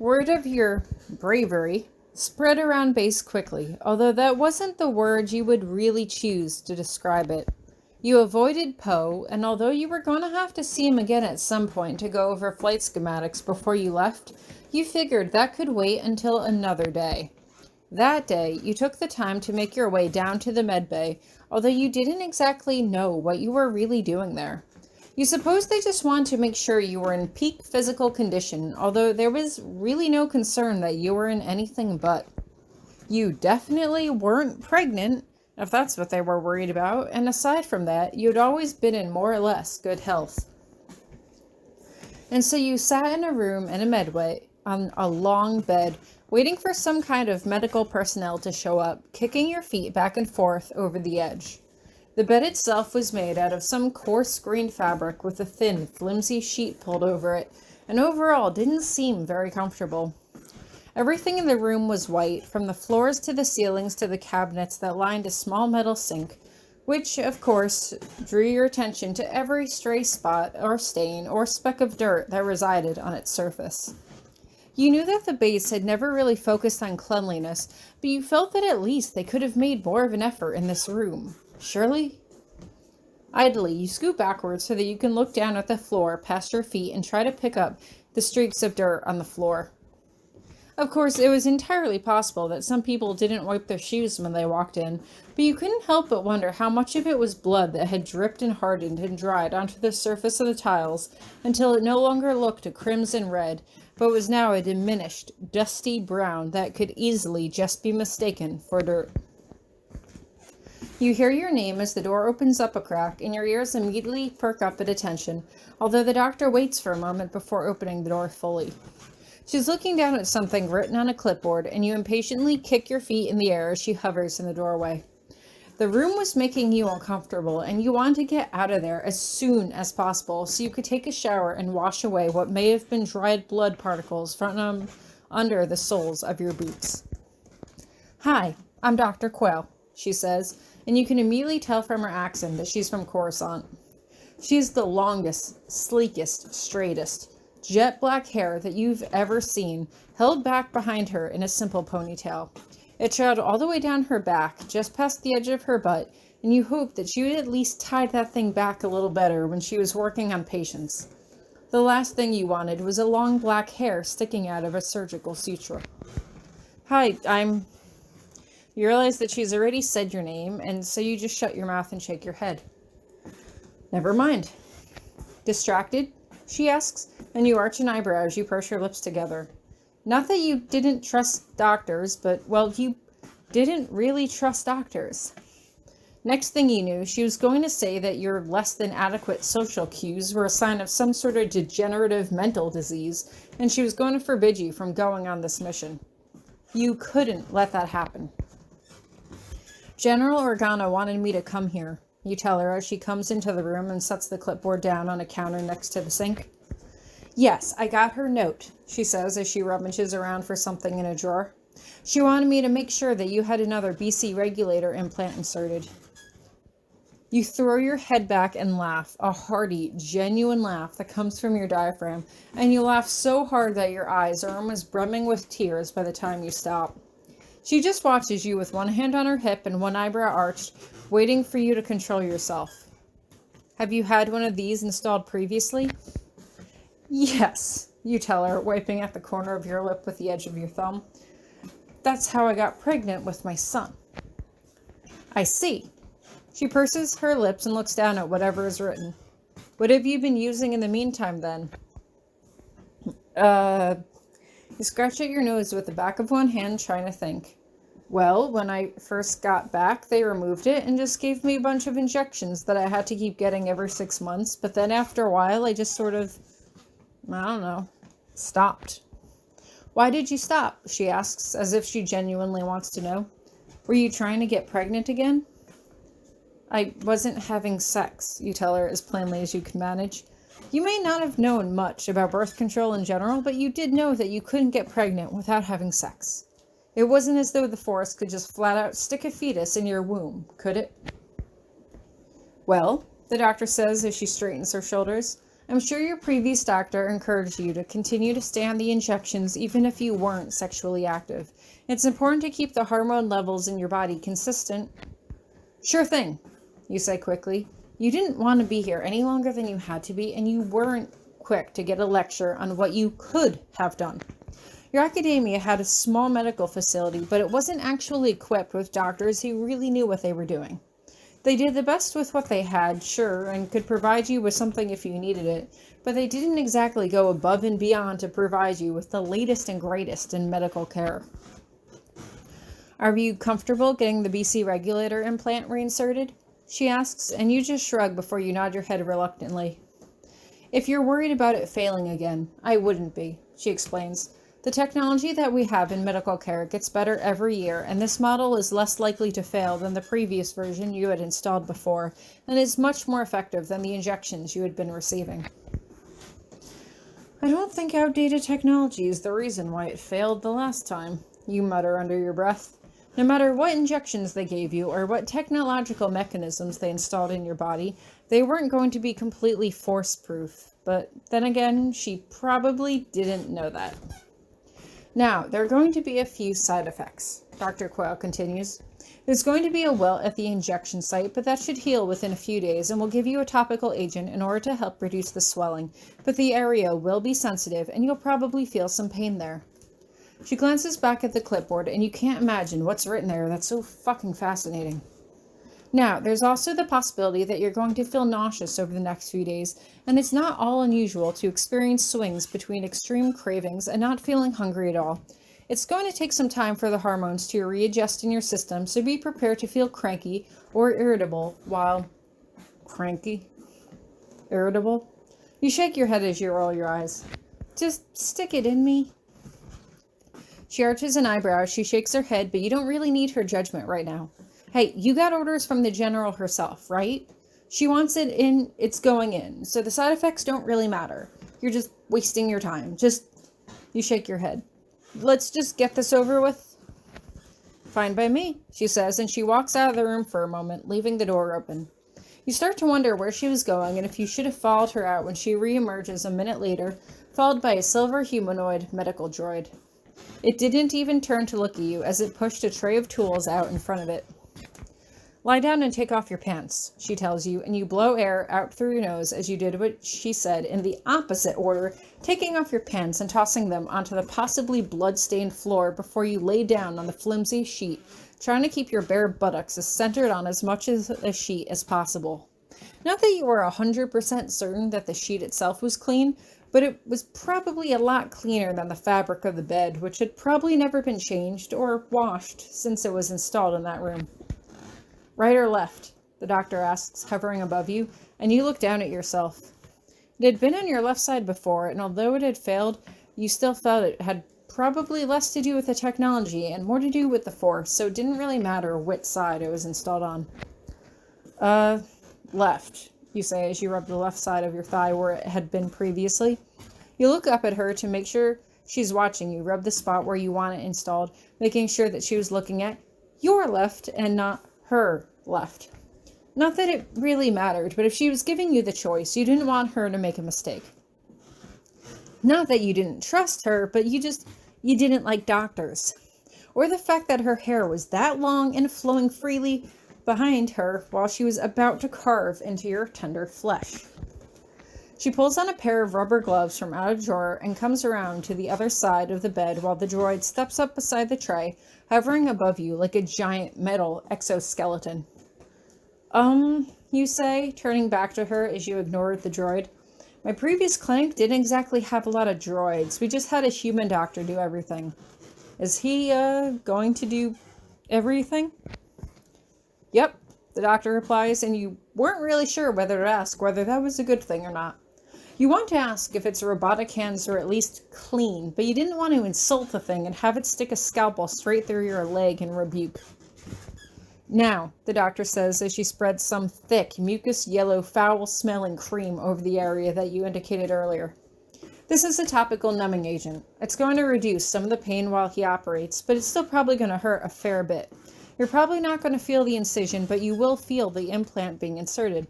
Word of your bravery spread around base quickly, although that wasn't the word you would really choose to describe it. You avoided Poe, and although you were going to have to see him again at some point to go over flight schematics before you left, you figured that could wait until another day. That day, you took the time to make your way down to the medbay, although you didn't exactly know what you were really doing there. You suppose they just wanted to make sure you were in peak physical condition, although there was really no concern that you were in anything but. You definitely weren't pregnant, if that's what they were worried about, and aside from that, you'd always been in more or less good health. And so you sat in a room in a medway on a long bed, waiting for some kind of medical personnel to show up, kicking your feet back and forth over the edge. The bed itself was made out of some coarse green fabric with a thin, flimsy sheet pulled over it, and overall didn't seem very comfortable. Everything in the room was white, from the floors to the ceilings to the cabinets that lined a small metal sink, which, of course, drew your attention to every stray spot or stain or speck of dirt that resided on its surface. You knew that the base had never really focused on cleanliness, but you felt that at least they could have made more of an effort in this room. Surely? Idly, you scoot backwards so that you can look down at the floor past your feet and try to pick up the streaks of dirt on the floor. Of course, it was entirely possible that some people didn't wipe their shoes when they walked in, but you couldn't help but wonder how much of it was blood that had dripped and hardened and dried onto the surface of the tiles until it no longer looked a crimson red, but was now a diminished, dusty brown that could easily just be mistaken for dirt. You hear your name as the door opens up a crack, and your ears immediately perk up at attention, although the doctor waits for a moment before opening the door fully. She's looking down at something written on a clipboard, and you impatiently kick your feet in the air as she hovers in the doorway. The room was making you uncomfortable, and you wanted to get out of there as soon as possible so you could take a shower and wash away what may have been dried blood particles from under the soles of your boots. "Hi, I'm Dr. Quayle," she says, and you can immediately tell from her accent that she's from Coruscant. She has the longest, sleekest, straightest, jet black hair that you've ever seen, held back behind her in a simple ponytail. It trailed all the way down her back, just past the edge of her butt, and you hoped that she would at least tie that thing back a little better when she was working on patients. The last thing you wanted was a long black hair sticking out of a surgical suture. "Hi, I'm..." You realize that she's already said your name, and so you just shut your mouth and shake your head. "Never mind." "Distracted?" she asks, and you arch an eyebrow as you purse your lips together. Not that you didn't trust doctors, but, well, you didn't really trust doctors. Next thing you knew, she was going to say that your less than adequate social cues were a sign of some sort of degenerative mental disease, and she was going to forbid you from going on this mission. You couldn't let that happen. "General Organa wanted me to come here," you tell her as she comes into the room and sets the clipboard down on a counter next to the sink. "Yes, I got her note," she says as she rummages around for something in a drawer. "She wanted me to make sure that you had another BC regulator implant inserted." You throw your head back and laugh, a hearty, genuine laugh that comes from your diaphragm, and you laugh so hard that your eyes are almost brimming with tears by the time you stop. She just watches you with one hand on her hip and one eyebrow arched, waiting for you to control yourself. "Have you had one of these installed previously?" "Yes," you tell her, wiping at the corner of your lip with the edge of your thumb. "That's how I got pregnant with my son." "I see." She purses her lips and looks down at whatever is written. "What have you been using in the meantime, then?" You scratch at your nose with the back of one hand, trying to think. "Well, when I first got back, they removed it and just gave me a bunch of injections that I had to keep getting every 6 months, but then after a while, I just sort of, I don't know, stopped." "Why did you stop?" she asks, as if she genuinely wants to know. "Were you trying to get pregnant again?" "I wasn't having sex," you tell her as plainly as you can manage. You may not have known much about birth control in general, but you did know that you couldn't get pregnant without having sex. It wasn't as though the Force could just flat out stick a fetus in your womb, could it? "Well," the doctor says as she straightens her shoulders, I'm sure your previous doctor encouraged you to continue to stay on the injections even if you weren't sexually active. It's important to keep the hormone levels in your body consistent. Sure thing, you say quickly. You didn't want to be here any longer than you had to be, and you weren't quick to get a lecture on what you could have done. Your academia had a small medical facility, but it wasn't actually equipped with doctors who really knew what they were doing. They did the best with what they had, sure, and could provide you with something if you needed it, but they didn't exactly go above and beyond to provide you with the latest and greatest in medical care. Are you comfortable getting the BC regulator implant reinserted? She asks, and you just shrug before you nod your head reluctantly. If you're worried about it failing again, I wouldn't be, she explains. The technology that we have in medical care gets better every year, and this model is less likely to fail than the previous version you had installed before, and is much more effective than the injections you had been receiving. I don't think outdated technology is the reason why it failed the last time, you mutter under your breath. No matter what injections they gave you or what technological mechanisms they installed in your body, they weren't going to be completely force-proof. But then again, she probably didn't know that. Now, there are going to be a few side effects, Dr. Quayle continues. There's going to be a welt at the injection site, but that should heal within a few days and will give you a topical agent in order to help reduce the swelling. But the area will be sensitive and you'll probably feel some pain there. She glances back at the clipboard, and you can't imagine what's written there that's so fucking fascinating. Now, there's also the possibility that you're going to feel nauseous over the next few days, and it's not all unusual to experience swings between extreme cravings and not feeling hungry at all. It's going to take some time for the hormones to readjust in your system, so be prepared to feel cranky or irritable while... Cranky? Irritable? You shake your head as you roll your eyes. Just stick it in me. She arches an eyebrow. She shakes her head, but you don't really need her judgment right now. Hey, you got orders from the general herself, right? She wants it in, it's going in, so the side effects don't really matter. You're just wasting your time. You shake your head. Let's just get this over with. Fine by me, she says, and she walks out of the room for a moment, leaving the door open. You start to wonder where she was going and if you should have followed her out when she reemerges a minute later, followed by a silver humanoid medical droid. It didn't even turn to look at you as it pushed a tray of tools out in front of it. Lie down and take off your pants, she tells you, and you blow air out through your nose as you did what she said in the opposite order, taking off your pants and tossing them onto the possibly blood-stained floor before you lay down on the flimsy sheet, trying to keep your bare buttocks as centered on as much of the sheet as possible. Not that you were 100% certain that the sheet itself was clean, but it was probably a lot cleaner than the fabric of the bed, which had probably never been changed or washed since it was installed in that room. Right or left? The doctor asks, hovering above you, and you look down at yourself. It had been on your left side before, and although it had failed, you still felt it had probably less to do with the technology and more to do with the force, so it didn't really matter which side it was installed on. Left, you say as you rub the left side of your thigh where it had been previously. You look up at her to make sure she's watching you rub the spot where you want it installed, making sure that she was looking at your left and not her left. Not that it really mattered, but if she was giving you the choice, you didn't want her to make a mistake. Not that you didn't trust her, but you didn't like doctors. Or the fact that her hair was that long and flowing freely behind her while she was about to carve into your tender flesh. She pulls on a pair of rubber gloves from out a drawer and comes around to the other side of the bed while the droid steps up beside the tray, hovering above you like a giant metal exoskeleton. You say, turning back to her as you ignore the droid. My previous clinic didn't exactly have a lot of droids. We just had a human doctor do everything. Is he, going to do everything? Yep, the doctor replies, and you weren't really sure whether to ask whether that was a good thing or not. You want to ask if its robotic hands are at least clean, but you didn't want to insult the thing and have it stick a scalpel straight through your leg in rebuke. Now, the doctor says as she spreads some thick, mucus yellow, foul-smelling cream over the area that you indicated earlier. This is a topical numbing agent. It's going to reduce some of the pain while he operates, but it's still probably going to hurt a fair bit. You're probably not going to feel the incision, but you will feel the implant being inserted.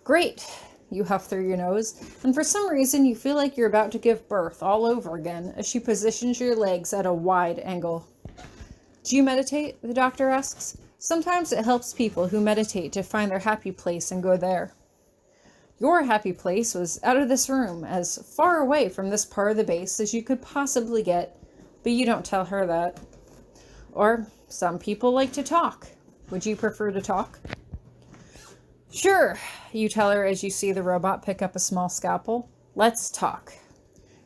Great, you huff through your nose, and for some reason you feel like you're about to give birth all over again as she positions your legs at a wide angle. Do you meditate? The doctor asks. Sometimes it helps people who meditate to find their happy place and go there. Your happy place was out of this room, as far away from this part of the base as you could possibly get, but you don't tell her that. Or some people like to talk. Would you prefer to talk? Sure, you tell her as you see the robot pick up a small scalpel. Let's talk.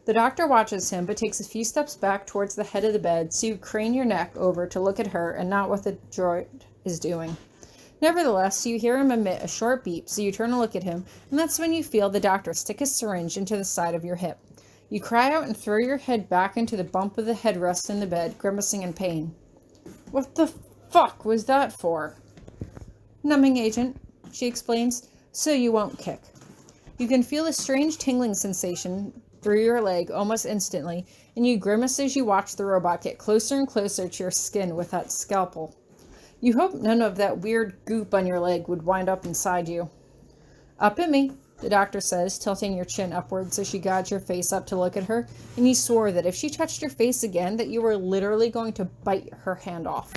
The doctor watches him, but takes a few steps back towards the head of the bed, so you crane your neck over to look at her and not what the droid is doing. Nevertheless, you hear him emit a short beep, so you turn to look at him, and that's when you feel the doctor stick a syringe into the side of your hip. You cry out and throw your head back into the bump of the headrest in the bed, grimacing in pain. What the fuck was that for? Numbing agent, she explains, so you won't kick. You can feel a strange tingling sensation through your leg almost instantly, and you grimace as you watch the robot get closer and closer to your skin with that scalpel. You hope none of that weird goop on your leg would wind up inside you. Up at me, the doctor says, tilting your chin upwards as she guides your face up to look at her, and you swore that if she touched your face again that you were literally going to bite her hand off.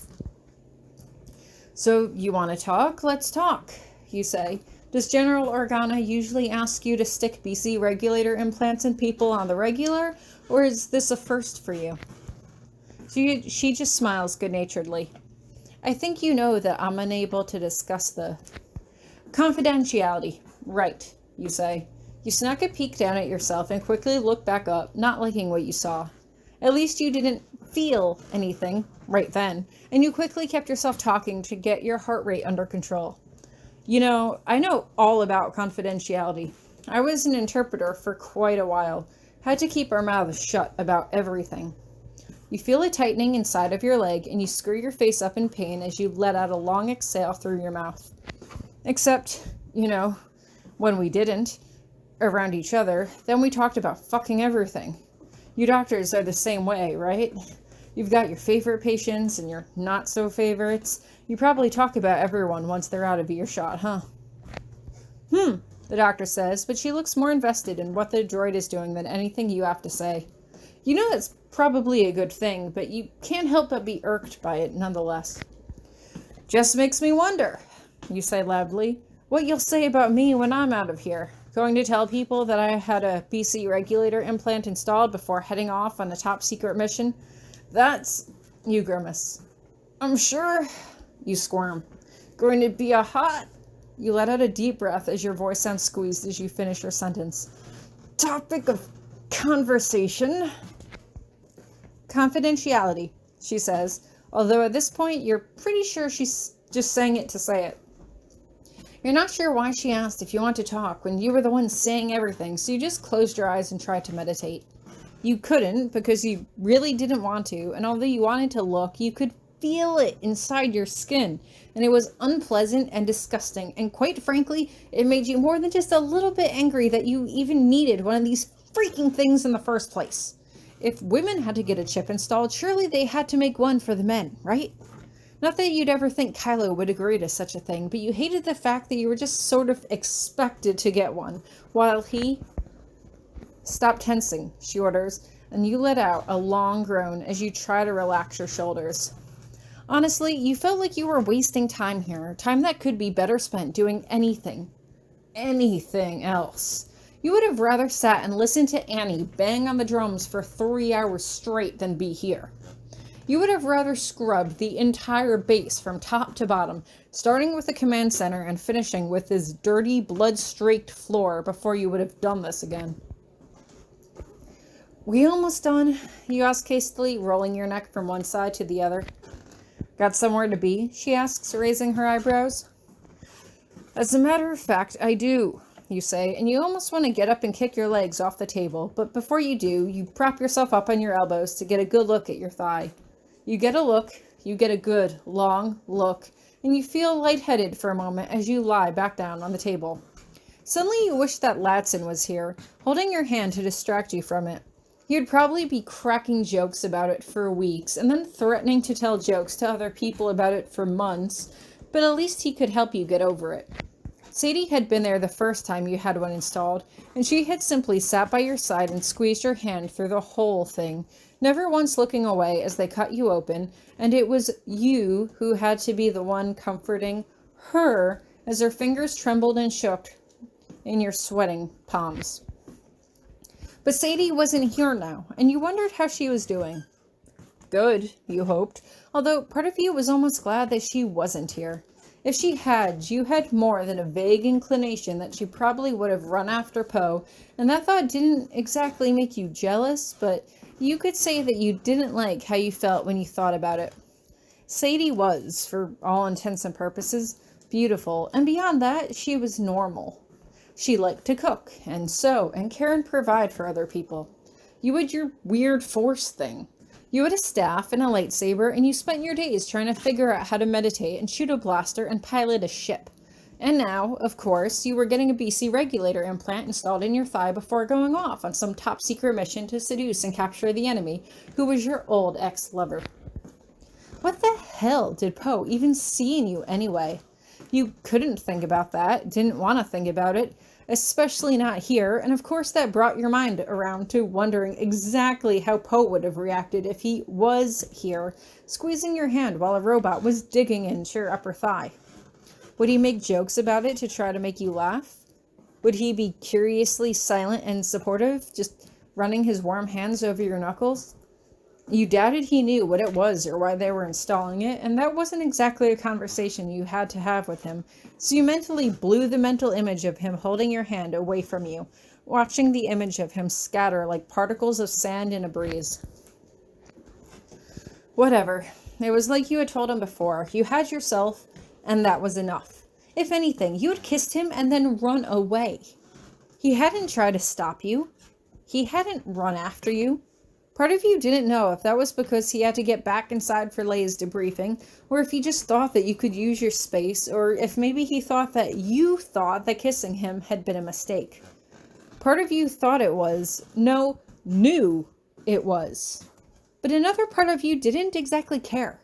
So, you want to talk? Let's talk, you say. Does General Organa usually ask you to stick BC regulator implants in people on the regular, or is this a first for you? She just smiles good-naturedly. I think you know that I'm unable to discuss the confidentiality. Right, you say. You snuck a peek down at yourself and quickly look back up, not liking what you saw. At least you didn't feel anything right then, and you quickly kept yourself talking to get your heart rate under control. You know, I know all about confidentiality. I was an interpreter for quite a while. Had to keep our mouths shut about everything. You feel a tightening inside of your leg, and you screw your face up in pain as you let out a long exhale through your mouth. Except, you know, when we didn't, around each other, then we talked about fucking everything. You doctors are the same way, right? You've got your favorite patients and your not-so-favorites. You probably talk about everyone once they're out of earshot, huh? The doctor says, but she looks more invested in what the droid is doing than anything you have to say. You know that's probably a good thing, but you can't help but be irked by it nonetheless. Just makes me wonder, you say loudly, what you'll say about me when I'm out of here. Going to tell people that I had a BC regulator implant installed before heading off on a top-secret mission? That's... You grimace. I'm sure... You squirm. Going to be a hot... You let out a deep breath as your voice sounds squeezed as you finish your sentence. Topic of conversation. Confidentiality, she says, although at this point you're pretty sure she's just saying it to say it. You're not sure why she asked if you want to talk when you were the one saying everything, so you just closed your eyes and tried to meditate. You couldn't because you really didn't want to, and although you wanted to look, you could feel it inside your skin, and it was unpleasant and disgusting, and quite frankly, it made you more than just a little bit angry that you even needed one of these freaking things in the first place. If women had to get a chip installed, surely they had to make one for the men, right? Not that you'd ever think Kylo would agree to such a thing, but you hated the fact that you were just sort of expected to get one, while he... Stop tensing, she orders, and you let out a long groan as you try to relax your shoulders. Honestly, you felt like you were wasting time here, time that could be better spent doing anything else. You would have rather sat and listened to Annie bang on the drums for 3 hours straight than be here. You would have rather scrubbed the entire base from top to bottom, starting with the command center and finishing with this dirty, blood-streaked floor before you would have done this again. We almost done? You ask hastily, rolling your neck from one side to the other. Got somewhere to be? She asks, raising her eyebrows. As a matter of fact, I do, you say, and you almost want to get up and kick your legs off the table, but before you do, you prop yourself up on your elbows to get a good look at your thigh. You get a look, you get a good, long look, and you feel lightheaded for a moment as you lie back down on the table. Suddenly you wish that Latson was here, holding your hand to distract you from it. You'd probably be cracking jokes about it for weeks, and then threatening to tell jokes to other people about it for months, but at least he could help you get over it. Sadie had been there the first time you had one installed, and she had simply sat by your side and squeezed your hand through the whole thing, never once looking away as they cut you open, and it was you who had to be the one comforting her as her fingers trembled and shook in your sweating palms. But Sadie wasn't here now, and you wondered how she was doing. Good, you hoped, although part of you was almost glad that she wasn't here. If she had, you had more than a vague inclination that she probably would have run after Poe, and that thought didn't exactly make you jealous, but you could say that you didn't like how you felt when you thought about it. Sadie was, for all intents and purposes, beautiful, and beyond that, she was normal. She liked to cook, and sew, and care and provide for other people. You had your weird force thing. You had a staff and a lightsaber, and you spent your days trying to figure out how to meditate and shoot a blaster and pilot a ship. And now, of course, you were getting a BC regulator implant installed in your thigh before going off on some top-secret mission to seduce and capture the enemy, who was your old ex-lover. What the hell did Poe even see in you anyway? You couldn't think about that, didn't want to think about it, especially not here, and of course that brought your mind around to wondering exactly how Poe would have reacted if he was here, squeezing your hand while a robot was digging into your upper thigh. Would he make jokes about it to try to make you laugh? Would he be curiously silent and supportive, just running his warm hands over your knuckles? You doubted he knew what it was or why they were installing it, and that wasn't exactly a conversation you had to have with him, so you mentally blew the mental image of him holding your hand away from you, watching the image of him scatter like particles of sand in a breeze. Whatever. It was like you had told him before. You had yourself, and that was enough. If anything, you had kissed him and then run away. He hadn't tried to stop you. He hadn't run after you. Part of you didn't know if that was because he had to get back inside for Leia's debriefing, or if he just thought that you could use your space, or if maybe he thought that you thought that kissing him had been a mistake. Part of you thought it was, no, knew it was. But another part of you didn't exactly care.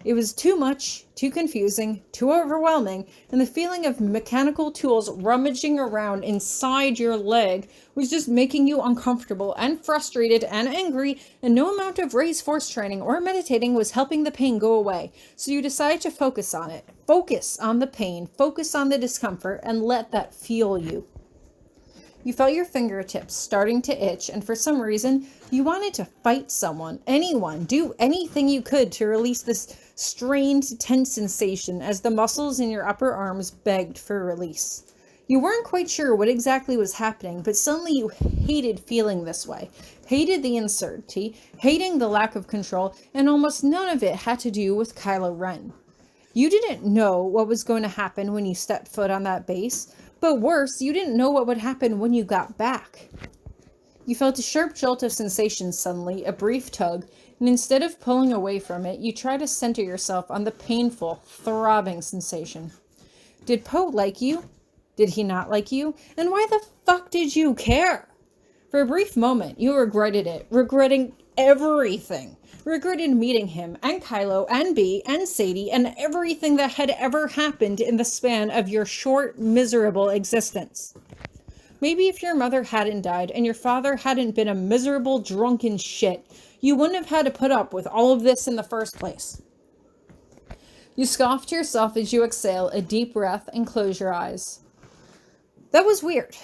It was too much, too confusing, too overwhelming, and the feeling of mechanical tools rummaging around inside your leg was just making you uncomfortable and frustrated and angry, and no amount of raised force training or meditating was helping the pain go away. So you decided to focus on it. Focus on the pain, focus on the discomfort, and let that fuel you. You felt your fingertips starting to itch, and for some reason, you wanted to fight someone, anyone, do anything you could to release this strained, tense sensation as the muscles in your upper arms begged for release. You weren't quite sure what exactly was happening, but suddenly you hated feeling this way, hated the uncertainty, hating the lack of control, and almost none of it had to do with Kylo Ren. You didn't know what was going to happen when you stepped foot on that base, but worse, you didn't know what would happen when you got back. You felt a sharp jolt of sensation suddenly, a brief tug, and instead of pulling away from it, you try to center yourself on the painful, throbbing sensation. Did Poe like you? Did he not like you? And why the fuck did you care? For a brief moment, you regretted it, regretting everything. Regretted meeting him, and Kylo, and Bee, and Sadie, and everything that had ever happened in the span of your short, miserable existence. Maybe if your mother hadn't died, and your father hadn't been a miserable, drunken shit, you wouldn't have had to put up with all of this in the first place. You scoff to yourself as you exhale a deep breath and close your eyes. That was weird.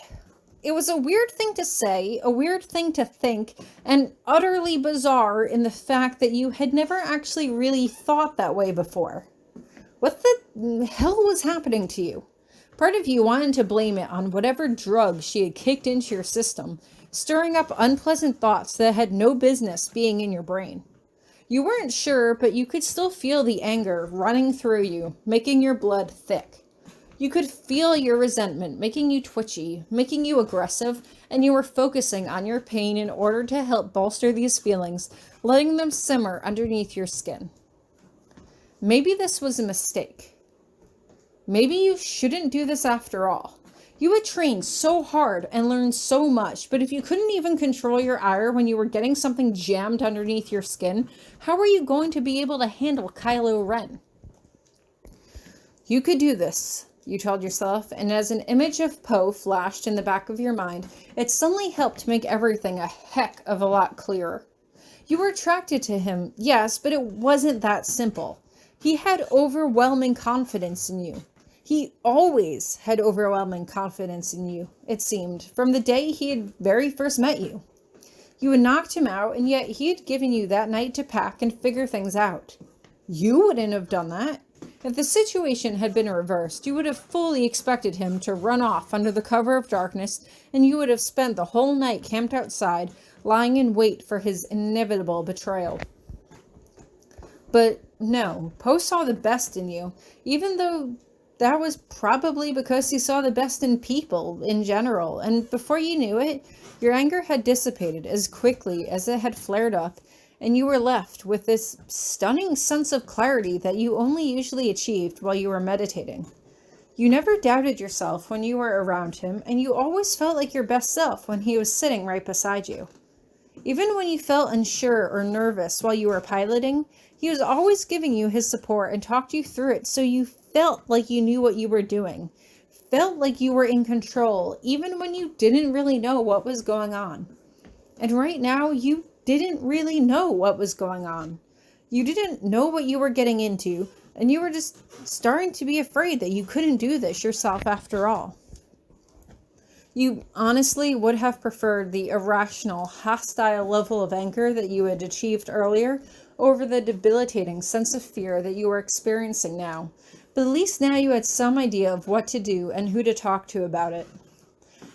It was a weird thing to say, a weird thing to think, and utterly bizarre in the fact that you had never actually really thought that way before. What the hell was happening to you? Part of you wanted to blame it on whatever drug she had kicked into your system, stirring up unpleasant thoughts that had no business being in your brain. You weren't sure, but you could still feel the anger running through you, making your blood thick. You could feel your resentment, making you twitchy, making you aggressive, and you were focusing on your pain in order to help bolster these feelings, letting them simmer underneath your skin. Maybe this was a mistake. Maybe you shouldn't do this after all. You had trained so hard and learned so much, but if you couldn't even control your ire when you were getting something jammed underneath your skin, how were you going to be able to handle Kylo Ren? You could do this. you told yourself, and as an image of Poe flashed in the back of your mind, it suddenly helped make everything a heck of a lot clearer. You were attracted to him, yes, but it wasn't that simple. He had overwhelming confidence in you. He always had overwhelming confidence in you, it seemed, from the day he had very first met you. You had knocked him out, and yet he had given you that night to pack and figure things out. You wouldn't have done that. If the situation had been reversed, you would have fully expected him to run off under the cover of darkness, and you would have spent the whole night camped outside, lying in wait for his inevitable betrayal. But no, Poe saw the best in you, even though that was probably because he saw the best in people in general, and before you knew it, your anger had dissipated as quickly as it had flared up, and you were left with this stunning sense of clarity that you only usually achieved while you were meditating. You never doubted yourself when you were around him, and you always felt like your best self when he was sitting right beside you. Even when you felt unsure or nervous while you were piloting, he was always giving you his support and talked you through it, so you felt like you knew what you were doing. Felt like you were in control, even when you didn't really know what was going on. And right now, you didn't really know what was going on. You didn't know what you were getting into, and you were just starting to be afraid that you couldn't do this yourself after all. You honestly would have preferred the irrational, hostile level of anger that you had achieved earlier over the debilitating sense of fear that you were experiencing now, but at least now you had some idea of what to do and who to talk to about it.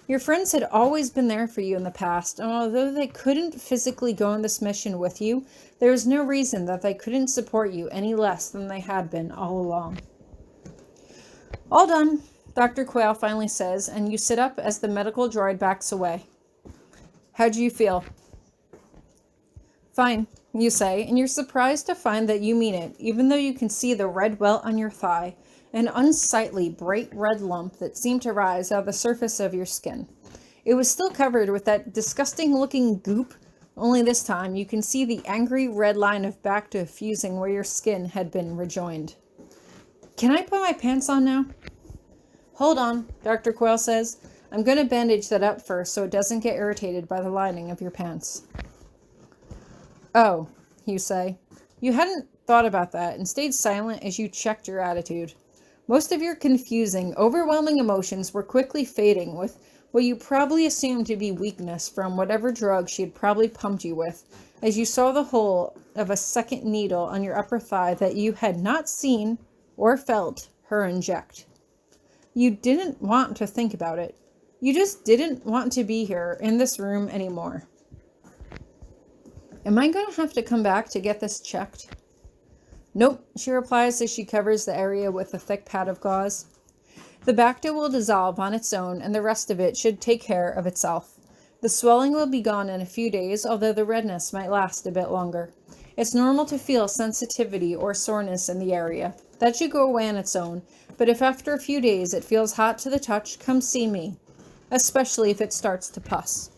Your friends had always been there for you in the past, and although they couldn't physically go on this mission with you, there was no reason that they couldn't support you any less than they had been all along. All done, Dr. Quayle finally says, and you sit up as the medical droid backs away. How do you feel? Fine, you say, and you're surprised to find that you mean it, even though you can see the red welt on your thigh, an unsightly, bright red lump that seemed to rise out of the surface of your skin. It was still covered with that disgusting-looking goop, only this time you can see the angry red line of Bacta fusing where your skin had been rejoined. Can I put my pants on now? Hold on, Dr. Quayle says. I'm going to bandage that up first so it doesn't get irritated by the lining of your pants. Oh, you say. You hadn't thought about that and stayed silent as you checked your attitude. Most of your confusing, overwhelming emotions were quickly fading with what you probably assumed to be weakness from whatever drug she had probably pumped you with, as you saw the hole of a second needle on your upper thigh that you had not seen or felt her inject. You didn't want to think about it. You just didn't want to be here in this room anymore. Am I going to have to come back to get this checked? Nope, she replies as she covers the area with a thick pad of gauze. The Bacta will dissolve on its own, and the rest of it should take care of itself. The swelling will be gone in a few days, although the redness might last a bit longer. It's normal to feel sensitivity or soreness in the area. That should go away on its own, but if after a few days it feels hot to the touch, come see me, especially if it starts to pus.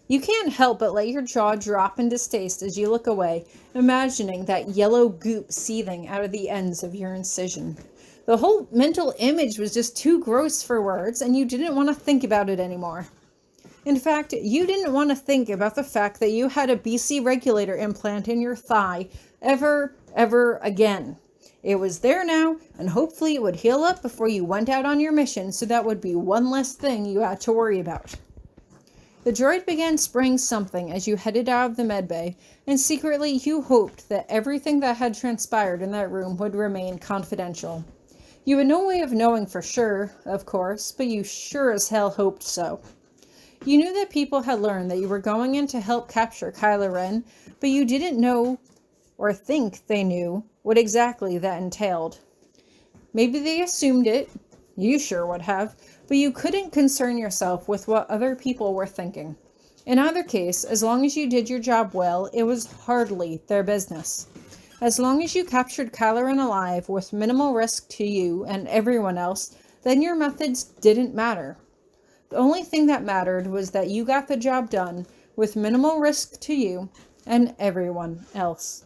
You can't help but let your jaw drop in distaste as you look away, imagining that yellow goop seething out of the ends of your incision. The whole mental image was just too gross for words, and you didn't want to think about it anymore. In fact, you didn't want to think about the fact that you had a BC regulator implant in your thigh ever again. It was there now, and hopefully it would heal up before you went out on your mission, so that would be one less thing you had to worry about. The droid began spraying something as you headed out of the medbay, and secretly you hoped that everything that had transpired in that room would remain confidential. You had no way of knowing for sure, of course, but you sure as hell hoped so. You knew that people had learned that you were going in to help capture Kylo Ren, but you didn't know, or think they knew, what exactly that entailed. Maybe they assumed it, you sure would have, but you couldn't concern yourself with what other people were thinking. In either case, as long as you did your job well, it was hardly their business. As long as you captured Kylo Ren alive with minimal risk to you and everyone else, then your methods didn't matter. The only thing that mattered was that you got the job done with minimal risk to you and everyone else.